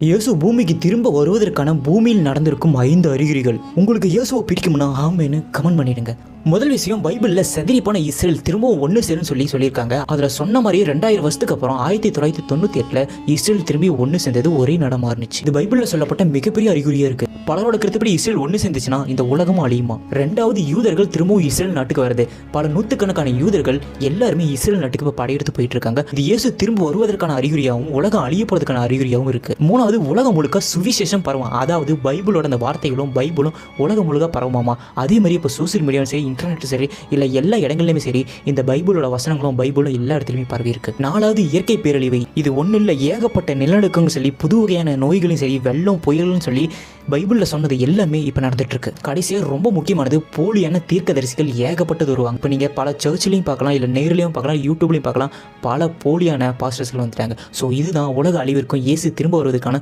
இயேசு பூமிக்கு திரும்ப வருவதற்கான பூமியில் நடந்திருக்கும் 5 அறிகுறிகள். உங்களுக்கு இயேசுவை பிடிக்கும்னா ஆமேன்னு கமெண்ட் பண்ணிடுங்க. முதல் விஷயம், பைபிளில் செதறி போன இஸ்ரேல் திரும்பவும் ஒன்று சேரும் சொல்லியிருக்காங்க. அதில் சொன்ன மாதிரியே 2000 வருஷத்துக்கு அப்புறம் 1998 இஸ்ரேல் திரும்பி ஒன்று சேர்ந்தது ஒரே நாடாக மாறுச்சு. இது பைபிளில் சொல்லப்பட்ட மிகப்பெரிய அறிகுறியா இருக்கு. பலரோட கருத்துப்படி இஸ்ரேல் ஒன்று சேர்ந்துச்சுன்னா இந்த உலகமும் அழியுமா. ரெண்டாவது, யூதர்கள் திரும்பவும் இஸ்ரேல் நாட்டுக்கு வருது. பல நூற்றுக்கணக்கான யூதர்கள் எல்லாருமே இஸ்ரேல் நாட்டுக்கு இப்போ படையெடுத்து போயிட்டு இருக்காங்க. இது இயேசு திரும்ப வருவதற்கான அறிகுறியாகவும் உலகம் அழிய போறதுக்கான அறிகுறியாகவும் இருக்கு. மூணாவது, உலகம் முழுக்க சுவிசேஷம் பரவும். அதாவது பைபிளோட அந்த வார்த்தைகளும் பைபிளும் உலகம் முழுக்க பரவுமாமா. அதே மாதிரி இப்போ சோசியல் மீடியாவும் சரி, இன்டர்நெட்டும் சரி, இல்லை எல்லா இடங்கள்லையுமே சரி, இந்த பைபிளோட வசனங்களும் பைபிளும் எல்லா இடத்துலையுமே பரவி இருக்கு. நாலாவது, இயற்கை பேரழிவை. இது ஒன்றும் இல்லை, ஏகப்பட்ட நிலநடுக்கங்களும் சரி, புது வகையான நோய்களும் சரி, வெள்ளம் புயல்களும் சொல்லி பைபிளில் சொன்னது எல்லாமே இப்போ நடந்துட்டு இருக்கு. கடைசியாக ரொம்ப முக்கியமானது, போலியான தீர்க்கதரிசிகள் ஏகப்பட்டது வருவாங்க. இப்போ நீங்கள் பல சர்ச்சிலையும் பார்க்கலாம், இல்லை நேர்லையும் பார்க்கலாம், யூடியூப்லையும் பார்க்கலாம், பல போலியான பாஸ்டர்ஸ்கள் வந்துட்டாங்க. ஸோ இதுதான் உலக அழிவிற்கும் இயேசு திரும்ப வருவதற்கான